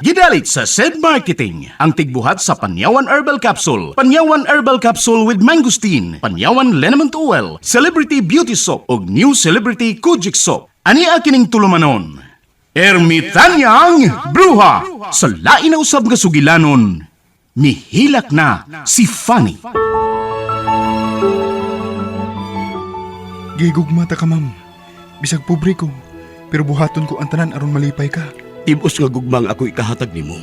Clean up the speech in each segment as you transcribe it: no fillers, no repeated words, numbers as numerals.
Gidalit sa SED Marketing, ang tigbuhat sa Panyawan Herbal Capsule, Panyawan Herbal Capsule with Mangosteen, Panyawan Liniment Oil, Celebrity Beauty Soap, ug New Celebrity Kojic Soap. Ani akining tulumanon, Ermitanyang Bruha! Sa lain na usab nga sugilanon, mihilak na si Fanny. Gigugmata ka, ma'am. Bisag pobre ko, pero buhaton ko ang tanan aron malipay ka. Tibos nga gugmang ako ikahatag nimo.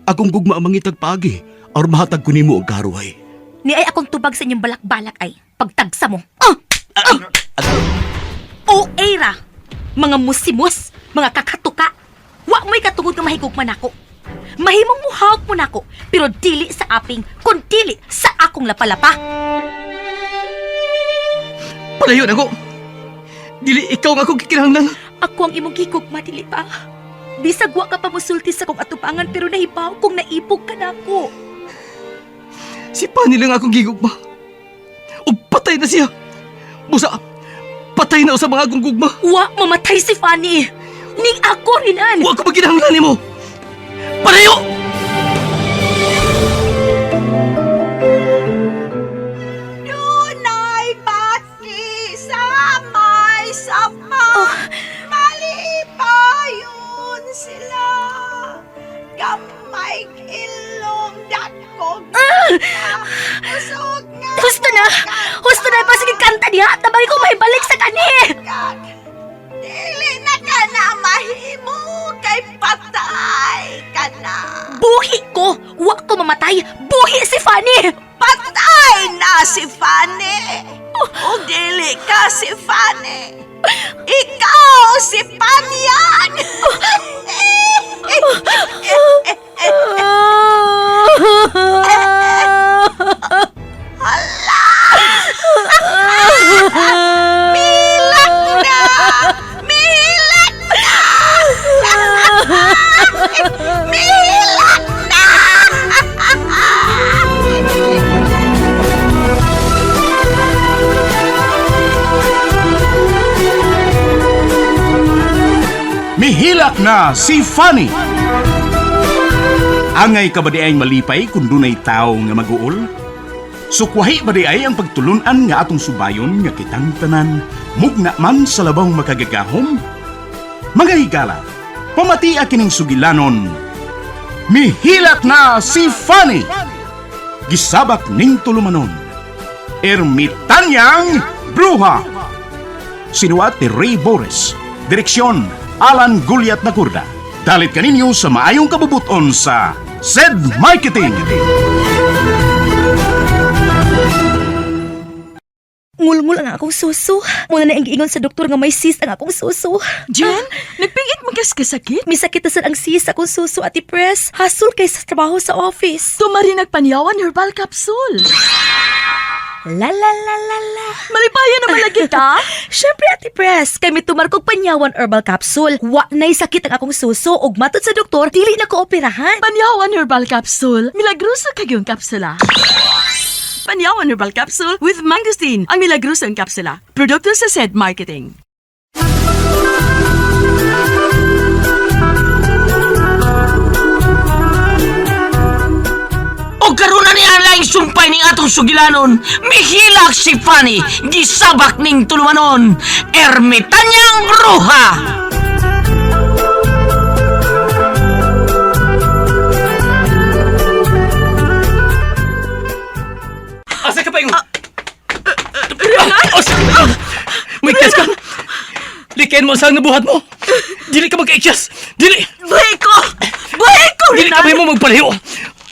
Akong gugma ang mangitag pagi, or mahatag ko nimo og karuhay. Ni ay akong tubag sa inyong balak-balak ay pagtagsa mo. O era! Mga musimos, mga kakatuka. Wa mo'y katungod nga mahigugman ako. Mahimong muhawak mo nako, pero dili sa aping, kun dili sa akong lapalapa. Palayon ako! Dili ikaw nga akong kikinahanglan. Ako ang imong gigugma, dili pa. Bisag wa ka pa musulti sa kong atubangan, pero nahibaw kong naipog ka na ako. Si Pani lang akong gigugma. O patay na siya. Busa, patay na sa mga akong gugma. Wa mamatay si Fanny. Ning ako rinan. Wa ko maginahanglan nimo. Palayo! Dunay bati sa may sapa. Malipayon sila. Gamay ilong dakog. Usog nga. Husto na! Husto na! Pasig kanta niya! Tabay ko mahibalik sa kani! Dili na ka na mahimo kay patay ka na. Buhi ko! Wa ko mamatay! Buhi si Fanny! Patay na si Fanny. O dili ka si Fanny. Ikaw si Panyan. Hala! Milak na! Milak na! Milak na! Mihilak na si Fanny. Angay ka ba di ay malipay kung dunay tao nga mag-uol? Sukwahi ba di ay ang pagtulunan nga atong subayon nga kitang tanan, mugna man sa labang makagagahom? Mga higala, pamati kining sugilanon, mihilak na si Fanny! Gisabak ning tulumanon, Ermitanyang Bruha! Sinuat ni Ray Boris, direksyon Alan Gulyat Nagurda. Dalit kaninyo sa maayong kabubuton sa SED Marketing. Ngulngul ang akong suso. Muna na ang giingon sa doktor nga may cyst ang akong suso. Jen, nagpingit magas ka sakit? May sakit na sad ang cyst akong suso, Ate Pres. Hasul kay sa trabaho sa office. Tumari nagpanyawan herbal capsule. La la la la la. Malipayan naman lagi ta. Syempre, Ate Pres, kay may tumarkog Panyawan Herbal Capsule. Wa na'y sakit ang akong suso ug matod sa doktor, dili na ko operahan. Panyawan herbal capsule. Milagrosa kagyong kapsula. Panyawan herbal capsule with mangosteen. Ang milagrosang kapsula. Produkto sa SED Marketing. O karuna ni Alay sumpay ning atong sugilanon, mihilak si Fanny, gisabak ning tulumanon, Ermitanyang Bruha! Asa ka pa yung... May kas ka! Likain mo ang sang nabuhat mo! Dili ka magka-ikyas! Dili! Buhay ko! Buhay ko! Dili ka mo magpalayo!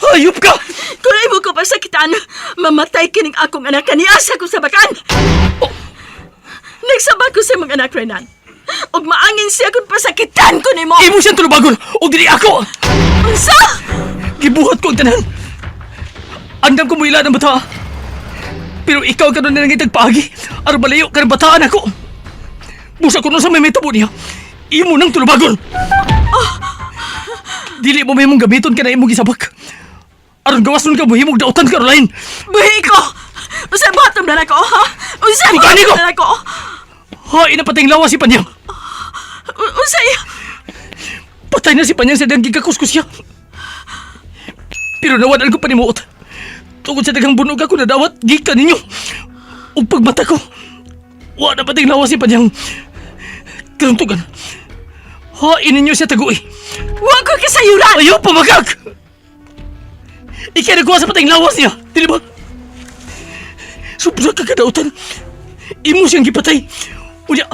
Hayop ka! Kung imo ko pa sakitan, mamatay kining akong anak kaniasa ko sa bakan. Nagsabak ko sa mga anak Renan. Og maangin siya kung pasakitan ko nimo. Imo siyang tulubagon! O dili ako! Unsa? Gibuhat ko ang tanan! Andam ko mo ila ng bata! Pero ikaw ka doon na nangitag paagi! Aron malayo ka ng bataan ako! Busa ko nun sa may metabo niya! Imo nang tulubagon! Dili mo may mong gamiton ka na imong gisabak! Aron gawas nun ka buhimog dautan, Caroline! Buhay ko! Unsa bottom na ako, ha? Unsa Bukani ko! na ako? Ha, inapatay lawa si Panyang! Unsa Patay na si Panyang sa dagang gigakuskus siya. Pero nawalan ko panimuot. Tungkol sa dagang bunog ako nadawat, gikan ninyo. O pagmata ko, wala na pating lawas si Panyang. Karuntugan. Hain ninyo siya tagu'i. Huwag ko kasayuran! Ayaw pamagag! Ikay nagkuha sa pating lawas niya, di ba? Sobra ka kadautan. Imo siyang gipatay. Unya,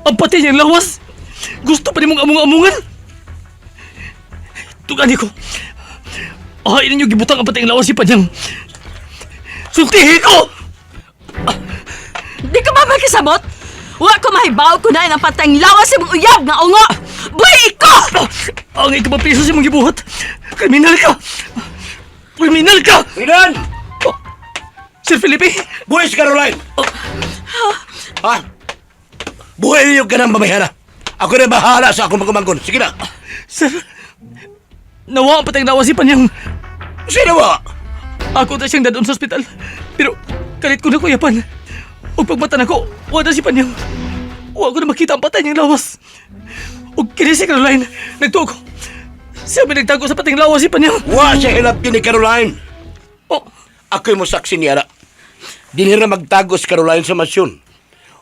ang patay niyang lawas. Gusto pa nimong among-amungan. Tugani ko. Hain ninyo gibutang ang patay lawas si Panyang. Sultihin ko! Di ka ba magkasamot? Huwag ko mahibaw ko na ang patang lawas sa mong uyab nga ungo! Buhay ko! Ang ikapapiso si mong gibuhat. Kriminal ka! Kriminal ka! Rinan! Sir Felipe! Buhay si Caroline! Ha? Buhay niyo ka ng babayana. Ako na bahala sa akong magkumangkon. Sige na. Sir, nawa ang patang lawas si Panyang. Sino ba? Ako na siyang dadon sa ospital. Pero kalit ko na kuyapan. O pagmata na ko, wala si Panyang. Huwag ko na makita ang patay niyang lawas. O kini si Caroline, nagtuo ko. Siya may nagtago sa pating lawas si Panyang. Wa siya hilap ni Caroline. Oh, Ako'y mo saksi niya na. Dinira magtago si Caroline sa masyon.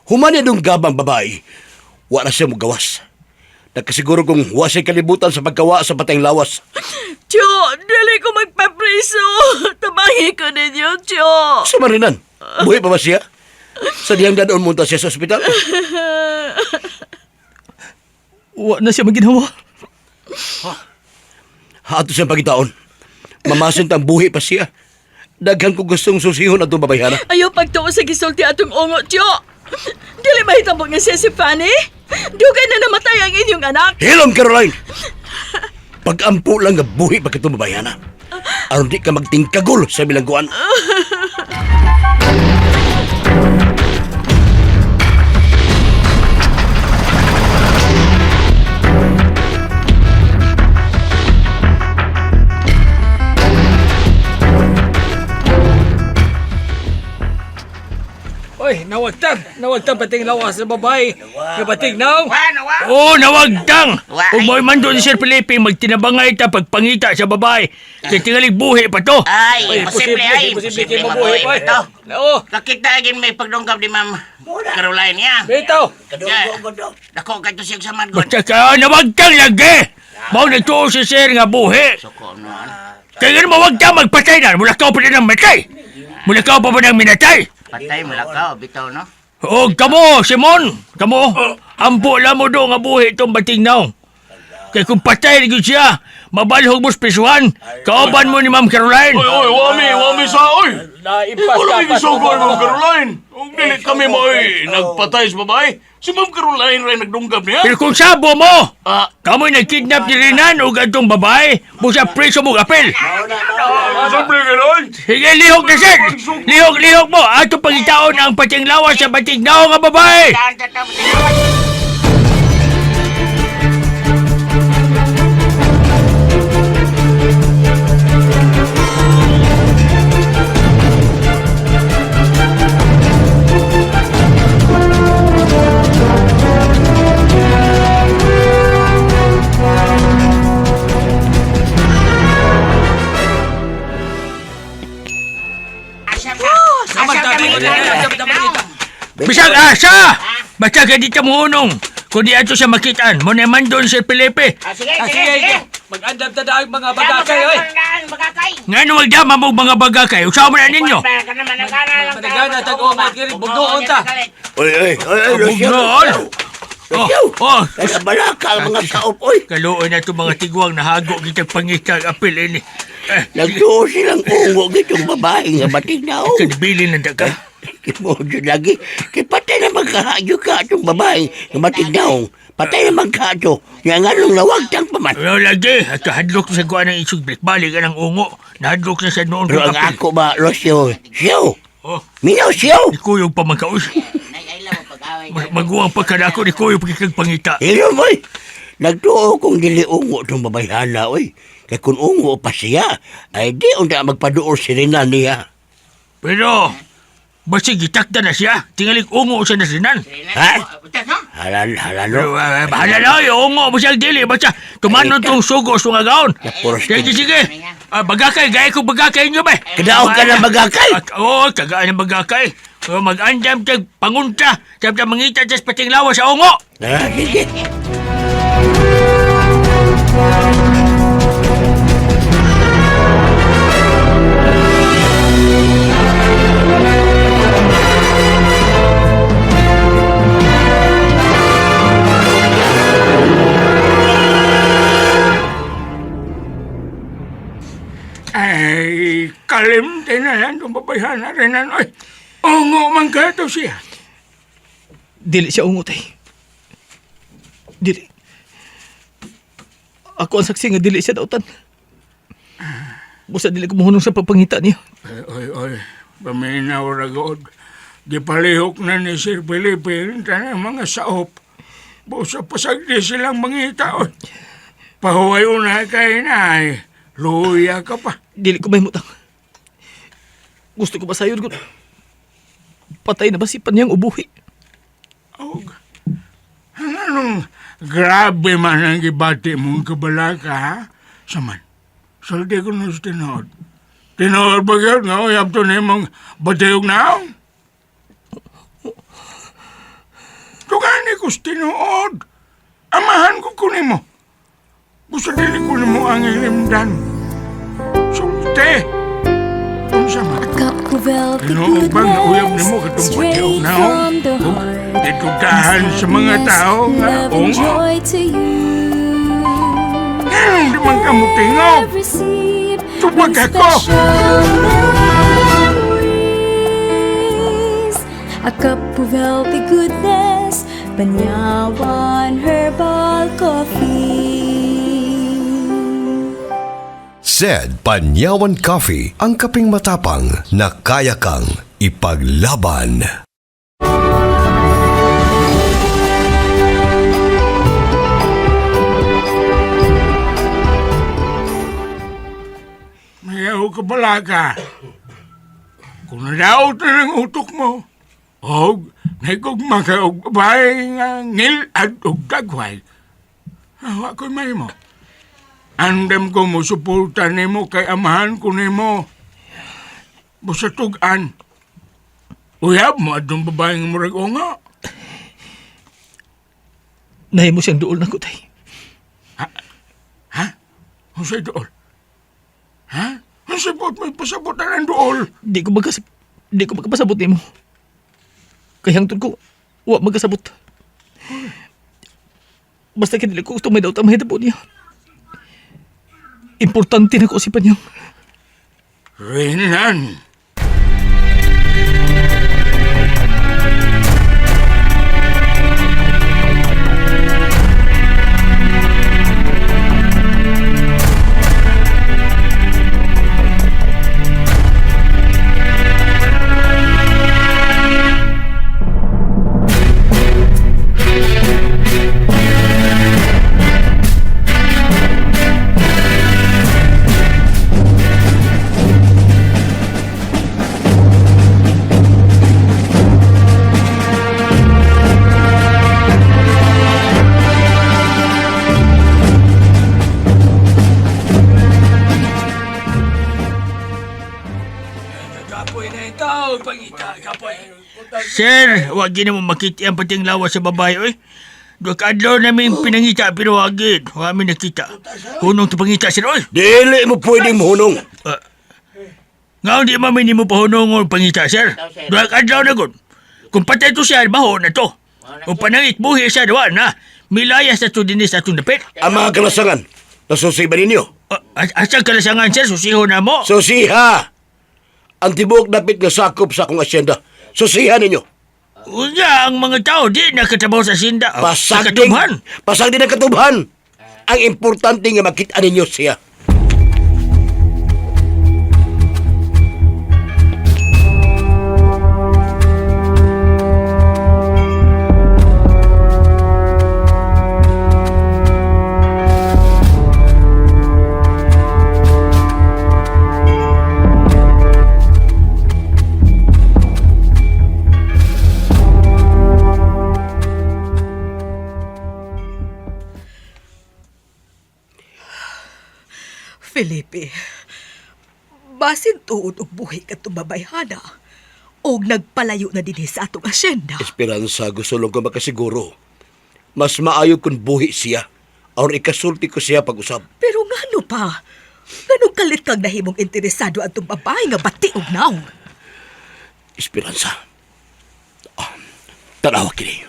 Human niya dong gabang babae. Wa na siya mo gawas. Nagkasiguro kung wa siya kalibutan sa pagkawa sa patayng lawas. Tiyo, dili ko magpapriso. Tabangi ko ninyo, Tiyo. Sa Marinan, buhay pa ba siya? Sa diyang dadon munta siya sa ospital? wala na siya maginawa. Hato siyang pagitaon. Mamasin tang buhay pa siya. Daghan ko gustong susihon at babayana. Ayaw pagtuo sa gisulti atong ungo, Tiyo. Dili mahitabo nga siya si Fanny. Dugay na namatay ang inyong anak. Hilom, Caroline! Pag-ampo lang nga buhay pa kitong babayana. Aron di ka magtingkagol sa bilangguan. Oy, nawagtang pating lawas sa babae. Kapating now. Oh, nawagtang. Kung mo'y man doon si Sir Felipe, magtinabangay ta pagpangita sa babae. Kaya tingalig buhi pa to. Ay, posible kayo mabuhay pa ito. Oo. Kakita agin may pagdungkap di Ma'am Caroline ya. Bitaw. Dako ka ito siya sa madgon. Basta ka, nawagtang lagi. Mau nagtuo si Sir nga buhi. Kaya nga mawagtang magpatay na. Mula ka pa na ng matay. Mula ka pa ba ng minatay? Patay mo lang ka, bitaw no? O, kamo, Simon! Kamo, ampo lang mo doon nga buhi itong bating now. Kaya kung patay na siya, mabalhog mo spesyohan. Kauban mo ni Ma'am Caroline. Oy, wami sa oy! Wala may gisugol, Ma'am Caroline. Kung dili kami mo nagpatay sa babae, si Ma'am Caroline rin nagdunggab niya. Pero kung sabo mo, Ah, kamo'y nagkidnap ni Rinan o gantong babae, busa preso mo apel. sabi ka nun? Sige, lihok na sir! Lihok mo! Ato pangitaon ang pating lawas sa bating now nga babae! Bisag asa! Basta ka di ka muhunong. Kung di ato siya makitaan, mo naman doon Sir Felipe. Sige. Mag-andam ta ang mga bagakay, oy! Bagakay. Nga nung magdama mo mga bagakay, usaw mo na ninyo. Managana, tag-umat, bugnoon ta. Oy, Bugnoon! Oh, Nagbalaka ang mga kaop, oy. kaluoy na itong mga tigwang nahago kitang pangitag apil ini. Nagtuo silang ungo gitong babae nga batignaw. Kanibili na daga. Kimodo lagi. Kay patay na magkahadyo ka itong babae nga batignaw. Patay na magkahadyo. Nga nga nung nawagtang paman. Pero lagi, at hadlok sa kuha ng isog balik ka ng ungo. Nahadlok na sa noon Pero ang apil. ako ba, Rosyo? Siyo! Oh, Minaw siyo! ikuyog pa magkaus. Maguwang pagkanako ni Kuyo pagkikag pangita. Ilo mo'y! Nagtuo kong dili ungo itong babayhana, oy. Kaya kung ungo pa siya, ay di unta magpaduor si Rinan niya. Pero, basi gitakda na siya. Tingaling ungo siya na sinan. Ha? Halalo. Bahala na, ungo mo siyang dili. Basta tumanon tong sugo sa nga gaon. Puros Sige, sige. Bagakay, gaya ko bagakay nyo ba? Kadaog ka na bagakay? Oo, kagaan ng bagakay. Mag-andam tag pangunta. Sabta mangita sa pating lawas sa ungo. Sige. Ay, kalimte na yan itong babayhan na rin ano. Ay, ungo man ka ito siya. Dili siya ungo, tay. Dili. Ako ang saksi nga dili siya dautan. Busa dili ko mohunong sa pagpangita niya. Oy, paminaw ragod. Di palihok na ni Sir Felipe ng mga saop. Busa pasagdi silang mangita. Oy, pahuway una kay na ay. Luya ka pa. Dili ko mahimutang. Gusto ko masayod ko. Patay na ba si Panyang ubuhi? Og, anong grabe man ang ibati mong kabalaka, ha? Saman, saldi ko na sa tinood. Tinood ba yun nga? Uyab to na mong batayog na? Tugani ko sa tinood. Amahan ko kunin mo. Gusto dili ko na mo ang ilimdan. Sumte. Kung sama. Tinood bang nauyab na mo katong batayog na? Itugtahan sa mga tao nga ungo. Ngayon di man ka mo tingog. Tubag ako. A cup of healthy goodness, Panyawan Herbal Coffee. Said Panyawan Coffee, ang kaping matapang na kaya kang ipaglaban. Mayaw ka balaga. Kung nadaot na ng utok mo, og nagugma ka og babae nga ngil at og dagway. Awa ko'y may mo. Andam ko mo suporta nimo kay amahan ko nimo. Busa tugan. Uyab mo atong babaeng murag o nga. Nahimo siyang duol na ko, tay. Ha? Ang sa'y dool? Ha? Ang sabot may pasabotan ang dool? Di ko magkapasabot ni mo. Kaya hangtod ko, wa magkasabot. Basta kinili ko gusto may daw tamahita po niya. Importante na ko si Panyang. Renan. Kapoy na ito, pangita, kapoy. Sir, wag na mo makita ang pating lawas sa babae, oy. Dua kadlaw namin pinangita pero wagid. Wa mi nakita. Hunong to pangita sir, oy. Dili mo pwedeng mahunong. Ngaw di mamin mo pahunong o pangita, sir. Dua kadlaw na gud. Kung patay to siya, baho na to. Kung panangit buhi siya, dawa na. Milayas na to dinis atong dapit. Ang mga kalasangan, nasusi ba ninyo? Asang kalasangan, sir, susiho na mo. Susiha! Ang tibuok dapit nga sakop sa akong asyenda. Susiha ninyo. Unya, ang mga tao di nakatabaw sa sinda. Pasag din. ang katubhan. Ang importante nga makita ninyo siya. Felipe, basin tuod og buhi ka tumabayhana o nagpalayo na din sa atong asyenda. Esperanza, gusto lang ko makasiguro. Mas maayo kung buhi siya or ikasulti ko siya pag-usap. Pero ngano pa? Ganong kalit kang nahimong interesado atong babae nga bati og naong? Esperanza. Tanawa kini.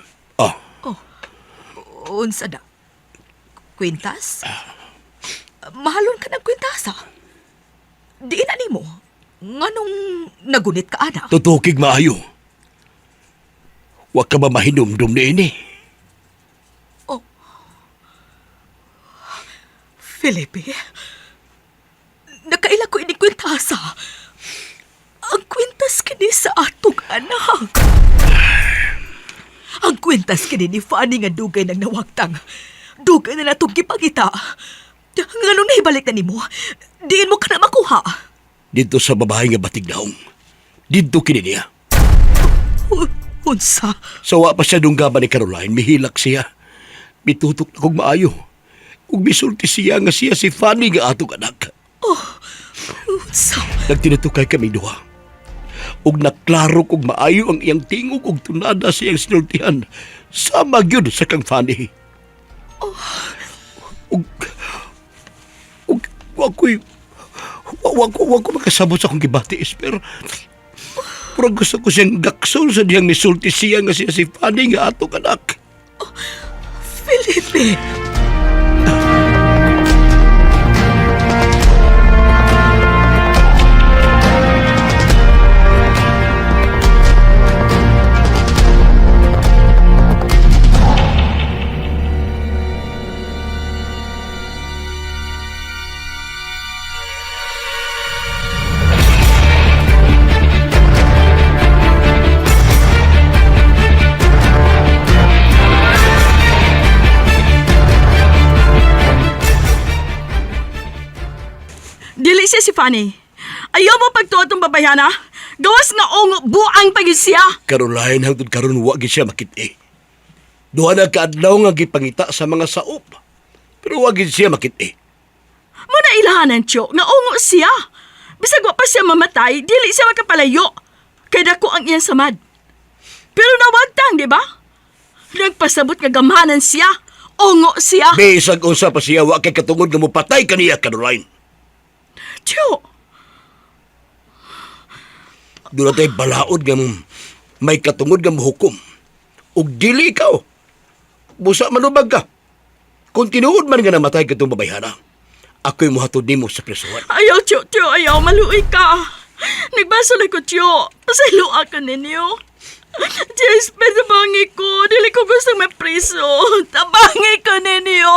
Unsa da? Kwintas? Mahalon ka ng kwintasa? Di na nimo. Nganong nagunit ka, ana? Tutukig maayo. Wa ka ba mahinumdum ni ini? Felipe, nakaila ko ini kwintasa. Ang kwintas kini sa atong anak. Ang kwintas kini ni Fanny nga dugay ng nawagtang. Dugay na natong gipangita. Nganong nahibalik na nimo? Diin mo ka na makuha. Dito sa babae nga batig daong. Dito kini niya. Unsa? Sawa pa siya dunggaban ni Caroline, mihilak siya. Mitutok na kong maayo. Kung misulti siya nga siya si Fanny nga atong anak. Unsa? Nagtinutukay kami duha. Ug naklaro kog maayo ang iyang tingog ug tunada sa iyang sinultihan. Sama gyud sa kang Fanny. Ug wako makasabot sa akong gibatis, pero gusto ko siyang gaksol sa diyang misulti siya nga siya si Fanny nga atong anak. Felipe! Dili siya si Fanny. Ayaw mo pagtuot ng babayana? Gawas nga ongo buang pagin siya. Caroline, hangtod karon wa gid siya makit-i. Duha na kaadlaw nga gipangita sa mga saop. Pero wa gid siya makit-i. Muna ilahanan, Tiyo, nga ongo siya. Bisag wa pa siya mamatay, dili siya makapalayo. Kaya dako ang iyang samad. Pero nawagtang, di ba? Nagpasabot nga gamahanan siya. Ongo siya. Bisag unsa pa siya wa kay katungod nga mopatay kaniya, Caroline. Tiyo, Doon tayo balaod nga may katungod nga mahukom. Ug dili ikaw. Busa manubag ka. Kung tinuod man nga namatay katong babayhana, ako'y muhatod nimo sa presuhan. ayaw, Tiyo, ayaw, maluoy ka. Nagbasa na ko, Tiyo. Pasaylo ako ninyo. Diyos, tabangi ko. Dili ko gusto mapriso. Tabangi ko ninyo.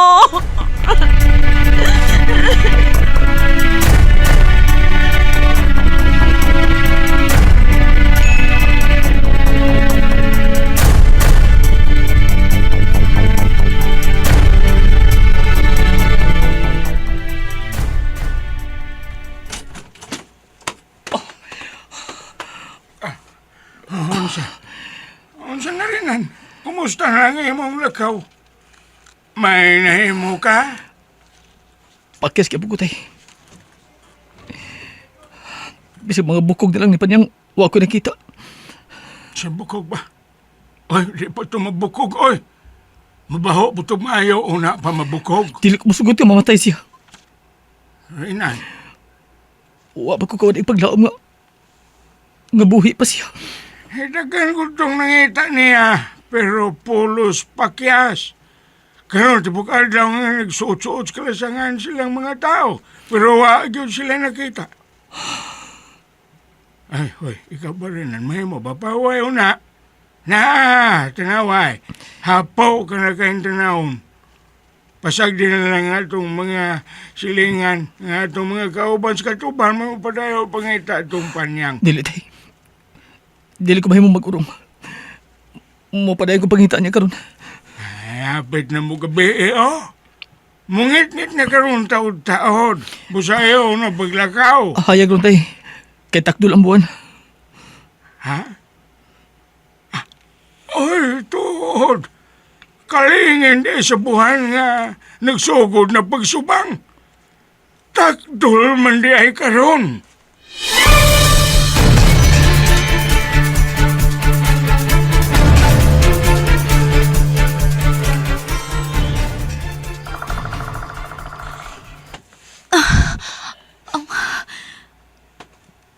Unsa na rinan? Kumusta na ang imong lakaw? May nahimo ka? Pakis kaya pagkutay. Bisag mga bukog na lang ni Panyang, wa ko nakita. Sa bukog ba? Oy, di pa ito mabukog, oy. Mabaho po ito maayaw una pa mabukog. Dili ko masugot yung mamatay siya. Rinan, Wa pa ko kawad ipaglaom nga buhi pa siya. hitagan ko itong nangita niya, pero pulos pakyas. Karon tibukal daw nga nagsuot-suot kalasangan silang mga tao, pero wag yun sila nakita. Ay, hoy, ikaw ba rin ang mahimo? Bapaway una. Na, tanaway. Hapaw ka na kayong tanawon. Pasag din na lang nga itong mga silingan, nga itong mga kauban sa katuban, mga padayaw pangita itong Panyang. Dili tay. Dili ko mahimong mag-urong. Mo padayon ko pangita niya karon. Ay, hapit na mo gabi oh. Mungit-ngit na karoon taod-taod. Busayo na paglakaw. Hayag ron tay. Kay takdol ang buwan. Ha? Oy, tuod. Kalingin di sa buhan nga nagsugod na pagsubang. takdol man di ay karon.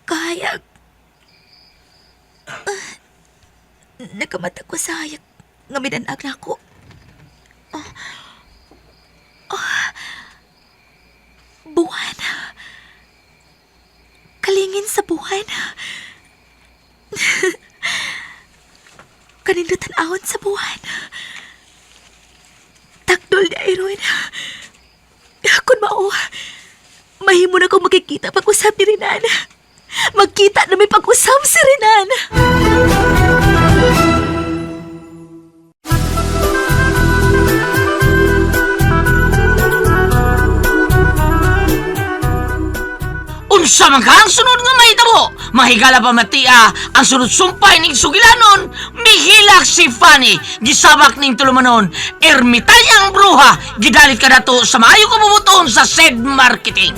Kaya... Nakamata ko sa hayak nga minanag na ako. Buwan. Kalingin sa buwan. Kanindutan ahon sa buwan. Takdol na iron. Kung mao, mahimo na kong makikita pag-usap ni Renan. Magkita na may pag-usap si Renan. Unsa man ka ang sunod nga mahitabo? Mahigala pa matia ang sunod sumpay ning sugilanon. Mihilak si Fanny, gisabak ning tulumanon. Ermitanyang bruha, gidalit ka nato sa maayo kabubuton sa said marketing.